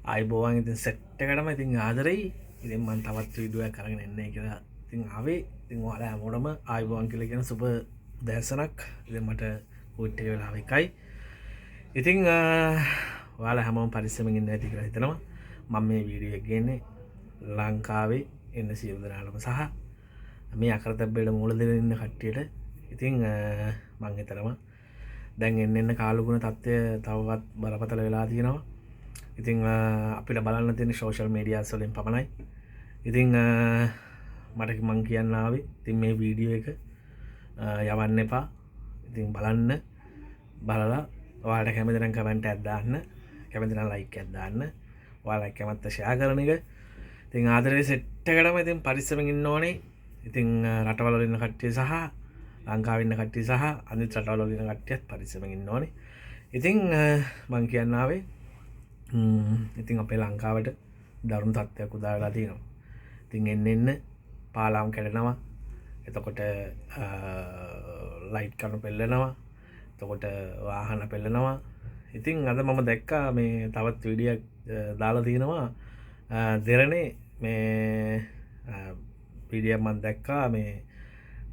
ආයිබෝවන් ඉතින් සෙට් එකටම ඉතින් ආදරෙයි. ඉතින් මම තවත් වීඩියෝ එකක් අරගෙන එන්නේ කියලා ඉතින් ආවේ. ඉතින් ඔයාලා හැමෝටම ආයිබෝවන් කියලා කියන සුබ උදෑසනක්. ඉතින් මට කූට් එක වෙලාව එකයි. ඉතින් ඔයාලා හැමෝම පරිස්සමෙන් ඉන්න ඇති කියලා හිතනවා. මම මේ වීඩියෝ එක ගේන්නේ ලංකාවේ ඉන්න සියලු දෙනාටම සහ මේ අකරතැබ්බේට මූල දෙන ඉන්න කට්ටියට. ඉතින් මම හිතනවා දැන් එන්න කාලුගුණ තත්ත්වය තවවත් බරපතල වෙලා තියෙනවා. ඉතින් අපිට බලන්න තියෙන සෝෂල් මීඩියාස් වලින් පමණයි. ඉතින් මට මං කියන්න ආවේ ඉතින් මේ වීඩියෝ එක යවන්න එපා. ඉතින් බලන්න බලලා ඔයාලට කැමති නම් කමෙන්ට් එකක් දාන්න. කැමති නම් ලයික් එකක් දාන්න. ඔයාලා කැමත්ත ෂෙයා කරන එක. ඉතින් ආදරේ සෙට් එකටම ඉතින් පරිස්සමෙන් ඉන්න ඕනේ. ඉතින් රටවල ඉන්න කට්ටිය සහ ලංකාවේ ඉන්න කට්ටිය සහ අනිත් රටවල ඉන්න කට්ටියත් පරිස්සමෙන් ඉන්න ඕනේ. ඉතින් මං කියන්න ආවේ ඉතින් අපේ ලංකාවට දරුණු තත්ත්වයක් උදා වෙලා තියෙනවා. ඉතින් එන්න පාලාම් කැඩෙනවා. එතකොට ලයිට් කණු පෙල්ලෙනවා. එතකොට වාහන පෙල්ලෙනවා. ඉතින් අද මම දැක්කා මේ තවත් වීඩියෝක් දාලා තියෙනවා. දෙරණේ මේ වීඩියෝක් මම දැක්කා මේ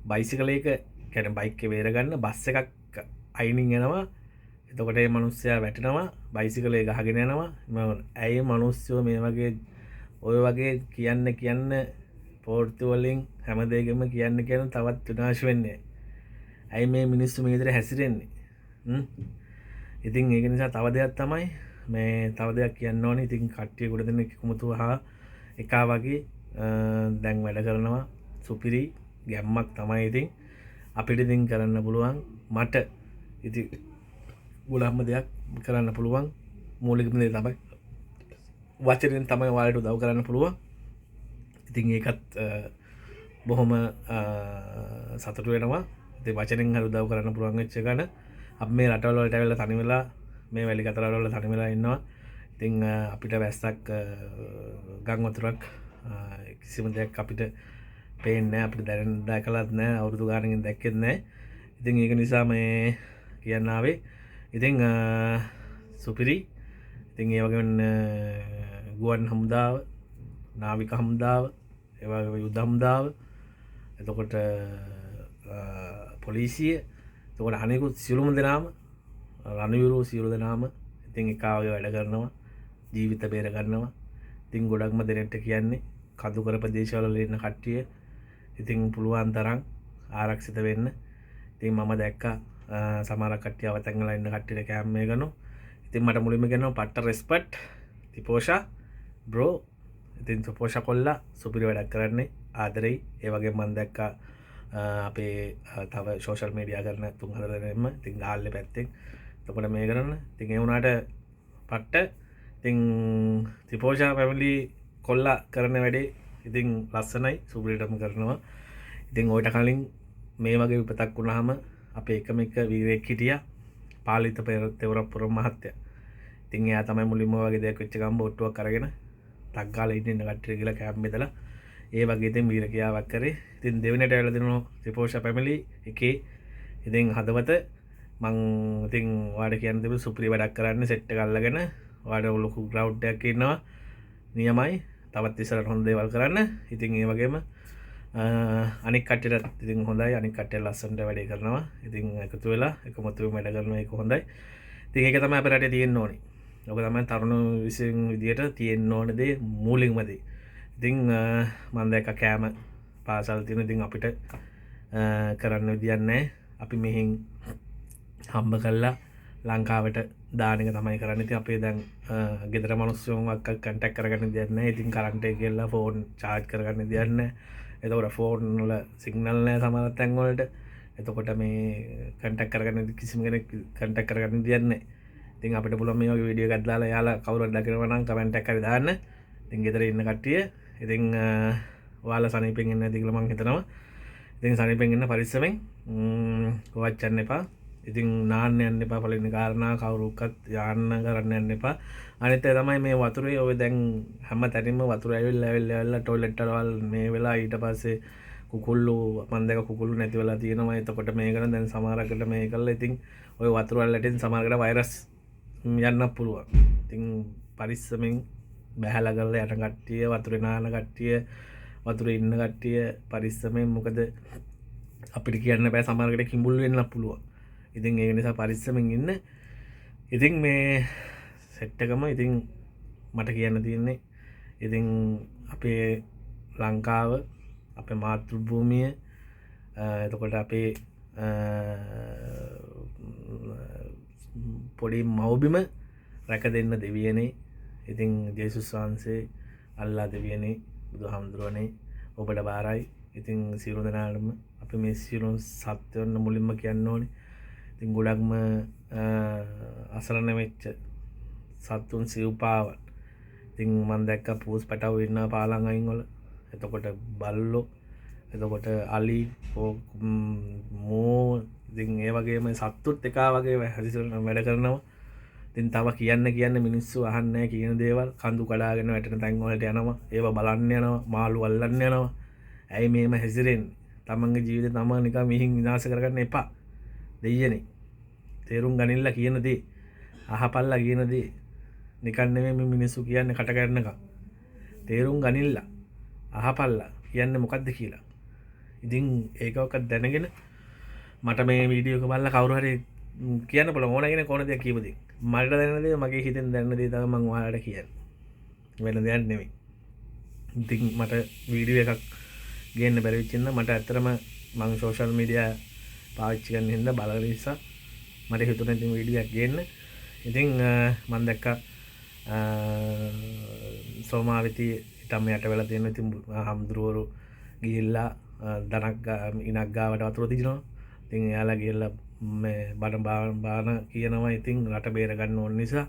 බයිසිකලයක කියන්නේ බයික් එක වේර ගන්න බස් එකක් අයිනින් එනවා. එතකොට මේ මිනිස්සයා වැටෙනවා බයිසිකලේ ගහගෙන යනවා. ඇයි මිනිස්සුෝ මේ වගේ ඔය වගේ කියන්න පෝර්තු වලින් හැම දෙයකම කියන්න තවත් විනාශ වෙන්නේ. ඇයි මේ මිනිස්සු මේ විදිහට හැසිරෙන්නේ? ඉතින් ඒක නිසා තව දෙයක් තමයි මේ තව දෙයක් කියන්න ඕනේ. ඉතින් කට්ටිය ගොඩ දෙනෙක් කුමුතු හා එකා වගේ දැන් වැඩ කරනවා. සුපිරි ගැම්මක් තමයි ඉතින් අපිට ඉතින් කරන්න පුළුවන්. මට ඉතින් ගොඩක්ම දෙයක් කරන්න පුළුවන්. මූලිකම දේ තමයි වචනෙන් තමයි ඔයාලට උදව් කරන්න පුළුවන්. ඉතින් ඒකත් බොහොම සතුටු වෙනවා. ඉතින් වචනෙන් හරි උදව් කරන්න පුළුවන් වෙච්ච ගන්න අපි මේ රටවල වලට ඇවිල්ලා තනි වෙලා මේ වැලි කතරවල වල තනි වෙලා ඉන්නවා. ඉතින් අපිට වැස්සක් ගම් වතුරක් කිසිම දෙයක් අපිට පේන්නේ නැහැ. අපිට දැකලත් නැහැ. අවුරුදු ගානකින් දැක්කෙත් නැහැ. ඉතින් ඒක නිසා මේ කියන්න ආවේ ඉතින් සුපිරි. ඉතින් ඒ වගේම ගුවන් හමුදාව, නාවික හමුදාව, ඒ වගේම යුද හමුදාව, එතකොට පොලිසිය, එතකොට අනෙකුත් සියලුම දෙනාම රණවිරු සියලු දෙනාම ඉතින් එකාවගේ වැඩ කරනවා. ජීවිත බේර ගන්නවා. ඉතින් ගොඩක්ම දෙනෙක්ට කියන්නේ කඳුකර ප්‍රදේශවල ඉන්න කට්ටිය ඉතින් පුළුවන් තරම් ආරක්ෂිත වෙන්න. ඉතින් මම දැක්කා සමහර කට්ටිය අවතැන්ගලා ඉන්න කට්ටියට කැම් මේ කරනවා. ඉතින් මට මුලින්ම කියනවා පට්ට රෙස්පෙක්ට් තිපෝෂා බ්‍රෝ. ඉතින් තිපෝෂා කොල්ලා සුපිරි වැඩක් කරන්නේ ආදරෙයි. ඒ වගේම මම දැක්කා අපේ තව සෝෂල් මීඩියා කරන 3-4 දෙනෙක්ම ඉතින් ගාල්ලේ පැත්තෙන් එතකොට මේ කරන්න. ඉතින් ඒ වුණාට පට්ට ඉතින් තිපෝෂා ෆැමිලි කොල්ලා කරන වැඩේ ඉතින් ලස්සනයි සුපිරිටම කරනවා. ඉතින් ඔයිට කලින් මේ වගේ විපතක් වුණාම අපේ එකම එක වීරයෙක් හිටියා පාලිත තෙවරපුර මහත්තයා. ඉතින් එයා තමයි මුලින්ම වගේ දෙයක් වෙච්ච ගමන් බොට්ටුවක් අරගෙන ටක් ගාලා ඉන්න කට්ටිය කියලා කැම් බෙදලා ඒ වගේ ඉතින් වීර ක්‍රියාවක් කරේ. ඉතින් දෙවෙනිට ඇවිල්ලා දෙනවා ත්‍රිපෝෂා ෆැමිලි එකේ. ඉතින් හදවත මං ඉතින් ඔයාලට කියන්න තිබුණේ සුපිරි වැඩක් කරන්න සෙට් එක අල්ලගෙන ඔයාලට ලොකු ක්‍රවුඩ් එකක් ඉන්නවා. නියමයි. තවත් ඉස්සරහට හොඳ දේවල් කරන්න. ඉතින් ඒ වගේම අනික් කට්ටියට ඉතින් හොඳයි. අනික් කට්ටිය ලස්සනට වැඩේ කරනවා. ඉතින් එකතු වෙලා එකමුතු වැඩ කරනවා. ඒක හොඳයි. ඉතින් ඒක තමයි අපේ රටේ තියෙන්න ඕනේ. ඔක තමයි තරුණ විසින් විදියට තියෙන්න ඕන දේ මූලිකම දේ. ඉතින් මම දැක්ක කෑම පාසල් තියෙන ඉතින් අපිට කරන්න විදියක් නැහැ. අපි මෙහෙන් හම්බ කළා ලංකාවට දාන එක තමයි කරන්නේ. ඉතින් අපේ දැන් ගෙදර මිනිස්සුන් අක්ක කන්ටැක්ට් කරගන්න දෙයක් නැහැ. ඉතින් කරන්ට් එක ගෙල්ලා ෆෝන් charge කරගන්න දෙයක් නැහැ. එතකොට ෆෝන් වල සිග්නල් නැහැ සමහර තැන් වලට. එතකොට මේ කන්ටැක්ට් කරගන්න කිසිම කෙනෙක් කන්ටැක්ට් කරගන්න දෙයක් නැහැ. ඉතින් අපිට පුළුවන් මේ වගේ වීඩියෝ එකක් දාලා යාලා කවුරුහරි දකිනවා නම් කමෙන්ට් එකක් හරි දාන්න. ඉතින් ගෙදර ඉන්න කට්ටිය ඉතින් ඔයාලා සනීපෙන් ඉන්න ඇති කියලා මම හිතනවා. ඉතින් සනීපෙන් ඉන්න පරිස්සමෙන් කොහොවත් යන්න එපා. ඉතින් නාන්න යන්න එපා. පළවෙනි කාරණා කවුරුක්වත් යාන්න කරන්න යන්න එපා. අනිත් එක තමයි මේ වතුරේ ඔය දැන් හැම තැනින්ම වතුර ඇවිල්ලා ටොයිලට් වල මේ වෙලා ඊට පස්සේ කුකුල්ලු මන් දැක කුකුල්ලු නැති වෙලා තියෙනවා. එතකොට මේකන දැන් සමහරකට මේ කරලා ඉතින් ඔය වතුර වලට සමහරකට වෛරස් යන්න පුළුවන්. ඉතින් පරිස්සමෙන් බැහැලා කරලා යන කට්ටිය, වතුරේ නාන කට්ටිය, වතුරේ ඉන්න කට්ටිය පරිස්සමෙන්. මොකද අපිට කියන්න බෑ, සමහරකට කිඹුල් වෙන්නත් පුළුවන්. ඉතින් ඒක නිසා පරිස්සමෙන් ඉන්න. ඉතින් මේ සෙට් එකම ඉතින් මට කියන්න තියෙන්නේ, ඉතින් අපේ ලංකාව, අපේ මාතෘ භූමිය, එතකොට අපේ පොඩි මව්බිම රැක දෙන්න දෙවියනේ. ඉතින් ජේසුස් වහන්සේ, අල්ලා දෙවියනේ, බුදුහාමුදුරුවනේ ඔබට බාරයි. ඉතින් සියලු දෙනාටම අපි මේ සියලු සත්‍යවන්න මුලින්ම කියන්න ඕනේ. ඉතින් ගොඩක්ම අසරණ වෙච්ච සත්තුන් සිව්පාවන්. ඉතින් මම දැක්ක පූස් පැටව ඉන්නවා පාලං අයින් වල. එතකොට බල්ලෝ, එතකොට අලි, මෝ, ඉතින් ඒ වගේම සත්තුත් එකා වගේ වැඩ කරනවා. ඉතින් තව කියන්න මිනිස්සු අහන්නේ කියන දේවල්, කඳු කඩාගෙන වැටෙන තැන් වලට යනවා, ඒව බලන්න යනවා, මාළු අල්ලන්න යනවා. ඇයි මේම හැසිරෙන්නේ? තමන්ගේ ජීවිතේ තම නිකන් මිහින් විනාශ කරගන්න එපා. දෙයියනේ. තේරුම් ගනින්න කියන දේ, අහපල්ලා කියන දේ නිකන් නෙමෙයි මේ මිනිස්සු කියන්නේ කට කරනකම්. තේරුම් ගනින්න, අහපල්ලා කියන්නේ මොකද්ද කියලා. ඉතින් ඒකවක දැනගෙන මට මේ වීඩියෝ එක බලලා කවුරු හරි කියන්න පුළුවන් ඕන කෙනෙක් ඕන දෙයක් කියපු දෙයක්. මට දැනෙන දේ, මගේ හිතෙන් දැනෙන දේ තමයි මම ඔයාලට කියන්නේ. වෙන දෙයක් නෙමෙයි. ඉතින් මට වීඩියෝ එකක් ගේන්න බැරි වෙච්ච නිසා මට ඇත්තටම මම සෝෂල් මීඩියා පාවිච්චි කරන හින්දා බලන නිසා මට හිතුණා ඉතින් වීඩියෝ එකක් ගේන්න. ඉතින් මම දැක්කා සෝමාවති ඊටම යට වෙලා තියෙන ඉතින් හම්දුරවරු ගිහිල්ලා දනක් ඉනක් ගාවට වතුර තිනවා. ඉතින් එයාලා ගිහිල්ලා මේ බාන කියනවා. ඉතින් රට බේර ගන්න ඕන නිසා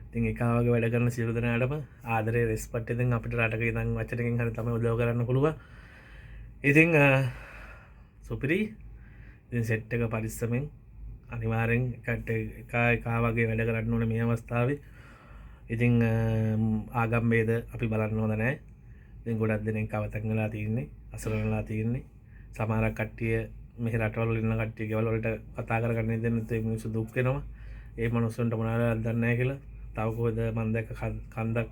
ඉතින් එකා වගේ වැඩ කරන සියලු දෙනාටම ආදරේ, රෙස්පෙක්ට් එකෙන් අපිට රටක ඉඳන් වචනකින් හරි තමයි උදව් කරන්න පුළුවන්. ඉතින් සුපිරි. ඉතින් සෙට් එක පරිස්සමෙන් අනිවාර්යෙන් එකා වගේ වැඩ කරන්න ඕනේ මේ අවස්ථාවේ. ඉතින් ආගම් ભેද අපි බලන්න හොඳ නැහැ. ඉතින් ගොඩක් දෙනෙක් අවතන් වෙලා තියෙන්නේ, අසරණ වෙලා තියෙන්නේ. සමහර කට්ටිය මෙහි රටවල ඉන්න කට්ටිය ගෙවල් වලට කතා කරගන්න දෙන්න තේ මිනිස්සු දුක් වෙනවා. ඒ මිනිස්සුන්ට මොනවාද දන්නේ නැහැ කියලා. තව කොහෙද මම දැක්ක කන්දක්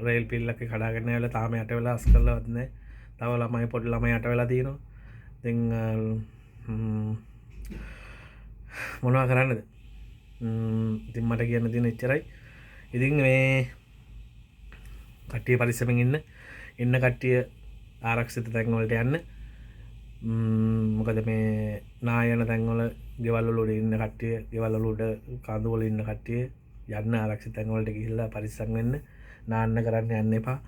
රේල් පිල්ලක් කඩාගෙන ආවලා තාම යට වෙලා අස් කරලවත් නැහැ. තව ළමයි, පොඩි ළමයි යට වෙලා තියෙනවා. ඉතින් මොනවා කරන්නද? ඉතින් මට කියන්න තියෙන එච්චරයි. ඉතින් මේ කට්ටිය පරිස්සමෙන් ඉන්න කට්ටිය ආරක්ෂිත තැන් වලට යන්න. මොකද මේ නායන තැන් වල ගෙවල් වල ඉන්න කට්ටිය, ගෙවල් වල උඩ කඳු වල ඉන්න කට්ටිය යන්න ආරක්ෂිත තැන් වලට ගිහිල්ලා පරිස්සම් වෙන්න. නාන්න කරන්න යන්න එපා.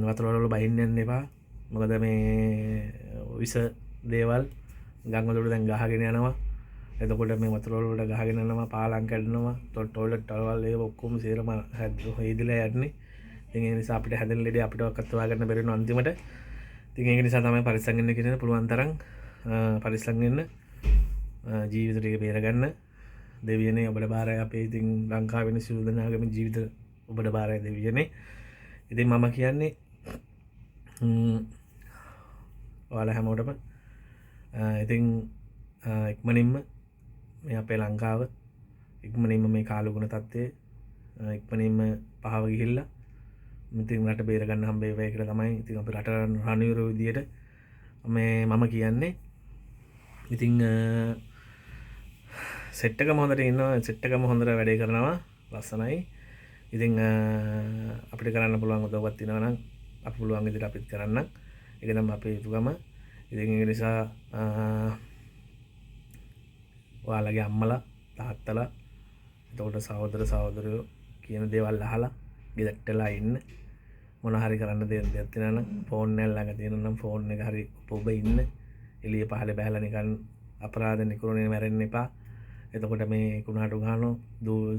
වතුර වල බහින්න යන්න එපා. මොකද මේ විස දේවල් ගම් වලට දැන් ගහගෙන යනවා. එතකොට මේ වතුර වලට ගහගෙන යනවා, පාලම් කැඩෙනවා, ටොයිලට් වල ඒව ඔක්කොම සේරම හේදිලා යන්නේ. ඉතින් ඒ නිසා අපිට හැදෙන ලෙඩේ අපිට වක්කත්වා ගන්න බැරි වෙන අන්තිමට. ඉතින් ඒක නිසා තමයි පරිස්සම් වෙන්න කියන්නේ. පුළුවන් තරම් පරිස්සම් වෙන්න, ජීවිත ටික බේර ගන්න. දෙවියනේ ඔබට බාරයි. අපේ ඉතින් ලංකාවේ සියලු දෙනාගේම ජීවිත ඔබට බාරයි දෙවියනේ. ඉතින් මම කියන්නේ ඔයාලා හැමෝටම ඉතින් ඉක්මනින්ම මේ අපේ ලංකාව ඉක්මනින්ම මේ කාලගුණ තත්ත්වය ඉක්මනින්ම පහව ගිහිල්ලා ඉතින් රට බේර ගන්න හම්බ වෙයි කියලා තමයි ඉතින් අපි රට රණවිර විදියට මේ මම කියන්නේ. ඉතින් සෙට් එකම හොඳට ඉන්නවා, සෙට් එකම හොඳට වැඩේ කරනවා, ලස්සනයි. ඉතින් අපිට කරන්න පුළුවන් උදව්වක් තියෙනවා නම් අපි පුළුවන් විදිහට අපිත් කරන්න. ඒක නම් අපේ යුතුකම. ඉතින් ඒ නිසා ඔයාලගේ අම්මලා, තාත්තලා, එතකොට සහෝදර සහෝදරයෝ කියන දේවල් අහලා ගෙදරටලා ඉන්න. මොන හරි කරන්න දෙයක් තියෙනවා නම් ෆෝන් එක ළඟ තියෙනවා නම් ෆෝන් එක හරි ඔබ ඉන්න. එළිය පහල බහැලා නිකන් අපරාධ නිකරුණේ මැරෙන්න එපා. එතකොට මේ කුණාටු ගහනවා,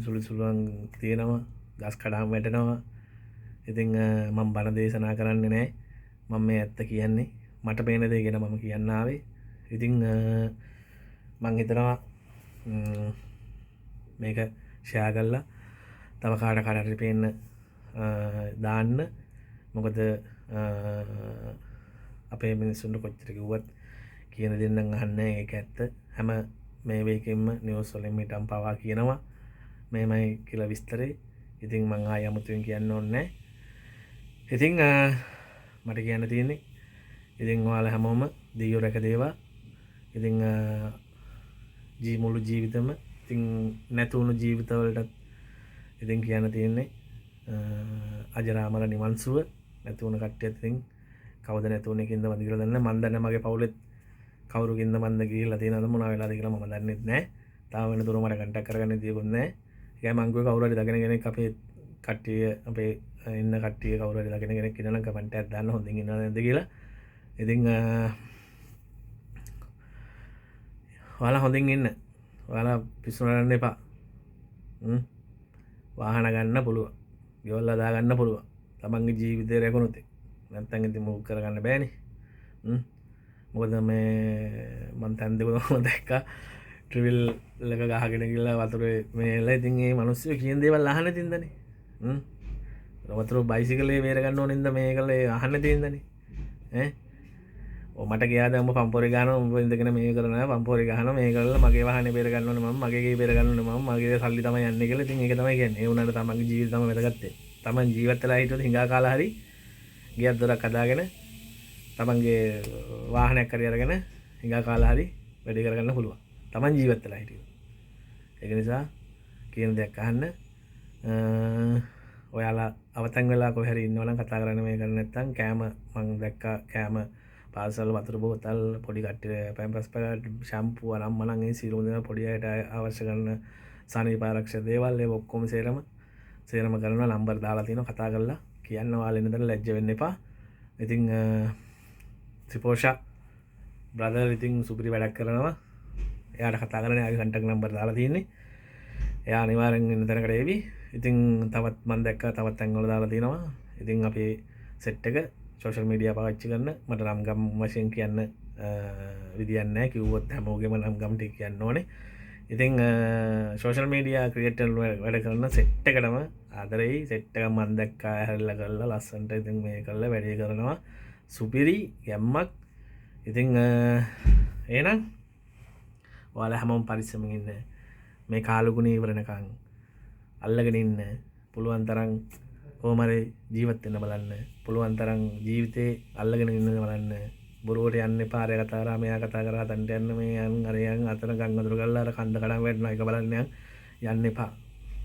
සුළු සුළුන් තියෙනවා, ගස් කඩාම් වැටෙනවා. ඉතින් මම බණ දේශනා කරන්නේ නැහැ. මම මේ ඇත්ත කියන්නේ. මට පේන දේ ගැන මම කියන්න ආවේ. ඉතින් මම හිතනවා මේක ෂෙයා කරලා තව කාට හරි පේන්න දාන්න. මොකද අපේ මිනිස්සුන්ට කොච්චර කිව්වත් කියන දේ නම් අහන්නේ ඒක ඇත්ත. හැම මේ වේකෙම නිවුස් වලින් මිටම් පවා කියනවා මේමයි කියලා විස්තරේ. ඉතින් මං ආයෙ අමුතුවෙන් කියන්න ඕනේ නැහැ. ඉතින් මට කියන්න තියෙන්නේ ඉතින් ඔයාලා හැමෝම දෙයියෝ රැක දේවා. ඉතින් මුළු ජීවිතෙම ඉතින් නැතුණු ජීවිතවලටත් ඉතින් කියන්න තියෙන්නේ අජරාමර නිවන් සුව. නැතුණු කට්ටියත් ඉතින් කවුද නැතුණු එකින්ද මන්ද කියලා දන්නේ නැහැ. මන් දන්නේ මගේ පවුලෙත් කවුරුකින්ද මන්ද ගිහිල්ලා තියෙනවද මොනවා වෙලාද කියලා මම දන්නෙත් නැහැ. තාම වෙනතුරු මට කන්ටැක්ට් කරගන්න තියුත් නැහැ. ඒකයි මං කිව්වේ කවුරු හරි දකින කෙනෙක් අපේ කට්ටිය අපේ ඉන්න කට්ටිය කවුරු හරි දකින කෙනෙක් ඉන්නනම් කමෙන්ට් එකක් දාන්න හොඳින් ඉන්නවද නැද්ද කියලා. ඉතින් ඔයාලා හොඳින් ඉන්න. ඔයාලා පිස්සු නරන්න එපා. වාහන ගන්න පුළුවන්. ගෙවල් හදා ගන්න පුළුවන්. තමන්ගේ ජීවිතේ රැකුණොත්. නැත්තම් ඉතින් මොකක් කරගන්න බෑනේ. මොකද මේ මං තැන් දෙකම දැක්කා. ට්‍රිවිල් එක ගහගෙන ගිහලා වතුරේ මේලා ඉතින් මේ මිනිස්සු කියන දේවල් අහන්න තින්දනේ. වතුර බයිසිකලේ බේර ගන්න ඕනෙන්ද මේකලේ අහන්න තින්දනේ. මට ගියාද උඹ පම්පෝරේ ගහනවා උඹ ඉඳගෙන මේ කරනවා පම්පෝරේ ගහනවා මේ කරලා මගේ වාහනේ බේර ගන්න ඕනේ මම මගේ ගේ බේර ගන්න ඕනේ මම මගේ සල්ලි තමයි යන්නේ කියලා ඉතින් ඒක තමයි කියන්නේ. ඒ වුණාට තමන්ගේ ජීවිතය තමයි වැදගත්තේ. තමන් ජීවත් වෙලා හිටියොත් හිඟා කාලා හරි ගියක් දොරක් හදාගෙන තමන්ගේ වාහනයක් හරි අරගෙන හිඟා කාලා හරි වැඩි කරගන්න පුළුවන්. තමන් ජීවත් වෙලා හිටියොත්. ඒක නිසා කියන දෙයක් අහන්න. ඔයාලා අවතන් වෙලා කොහේ හරි ඉන්නවනම් කතා කරන්න මේ කරන්නේ නැත්නම් කෑම මං දැක්කා කෑම පාසල් වතුර බෝතල් පොඩි කට්ටිය පැම්පස් පැකට් ෂැම්පූ අරම්මනම් ඒ සියලුම දේවල් පොඩි අයට අවශ්‍ය කරන සනීප ආරක්ෂක දේවල් ඒ ඔක්කොම සේරම කරනවා නම්බර් දාලා තියෙනවා කතා කරලා කියන්න ඔයාලා ඉන්නතර ලැජ්ජ වෙන්න එපා. ඉතින් ත්‍රිපෝෂා බ්‍රදර් ඉතින් සුපිරි වැඩක් කරනවා. එයාට කතා කරන්න එයාගේ කන්ටැක්ට් නම්බර් දාලා තියෙන්නේ. එයා අනිවාර්යෙන් ඉන්න තැනකට එවි. ඉතින් තවත් මම දැක්කා තවත් තැන්වල දාලා තියෙනවා. ඉතින් අපේ සෙට් එක සෝෂල් මීඩියා පාවිච්චි කරන මට නම් ගම් වශයෙන් කියන්න විදියක් නැහැ. කිව්වොත් හැමෝගෙම නම් ගම් ටික කියන්න ඕනේ. ඉතින් සෝෂල් මීඩියා ක්‍රියේටර් වැඩ කරන සෙට් එකටම ආදරෙයි. සෙට් එක මම දැක්කා හැරලා කරලා ලස්සනට ඉතින් මේ කරලා වැඩේ කරනවා. සුපිරි ගැම්මක්. ඉතින් එහෙනම් ඔයාලා හැමෝම පරිස්සමෙන් ඉන්න. මේ කාලුගුණ ඉවරනකන් අල්ලගෙන ඉන්න. පුළුවන් තරම් කොහොම හරි ජීවත් වෙන්න බලන්න. පුළුවන් තරම් ජීවිතේ අල්ලගෙන ඉන්න බලන්න. බොරුවට යන්න එපා. අර කතා කරා මෙයා කතා කරා තන්ට යන්න මේ යන් අර යන් අතන ගම් අතුරු ගල්ලා අර කන්ද කඩන් වැටෙනවා එක බලන්න යන්න එපා.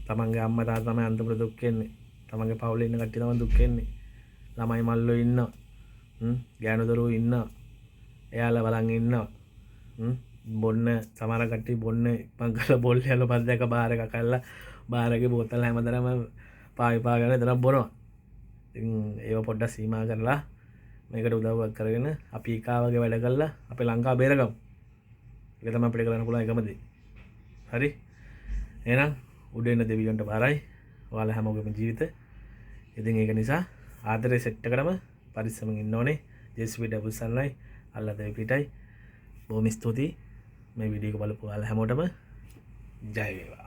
තමන්ගේ අම්මා තාත්තා තමයි අන්තිමට දුක් වෙන්නේ. තමන්ගේ පවුලේ ඉන්න කට්ටිය තමයි දුක් වෙන්නේ. ළමයි මල්ලෝ ඉන්නවා. ගෑනු දරුවෝ ඉන්නවා. එයාලා බලන් ඉන්නවා. බොන්න සමහර කට්ටිය බොන්න ඉක්මන් කරලා බොල් යන පස්සෙක බාර එකක් අල්ලලා බාරගේ බෝතල් හැමදාම පාවිපාගෙන දරක් බොනවා. ඉතින් ඒව පොඩ්ඩක් සීමා කරලා මේකට උදව්වක් කරගෙන අපි එකාවගේ වැඩ කරලා අපේ ලංකාව බේරගමු. ඒක තමයි අපිට කරන්න පුළුවන් එකම දේ. හරි? එහෙනම් උඩින් දෙවියන්ට බාරයි. ඔයාලා හැමෝගෙම ජීවිත. ඉතින් ඒක නිසා ආදරේ සෙට් එකටම පරිස්සමෙන් ඉන්න ඕනේ. ජෙස්පී ඩබල් සන්ලයි අල්ලා දෙවි පිටයි. බොහොම ස්තුතියි මේ වීඩියෝ එක බලපු ඔයාලා හැමෝටම ජය වේවා.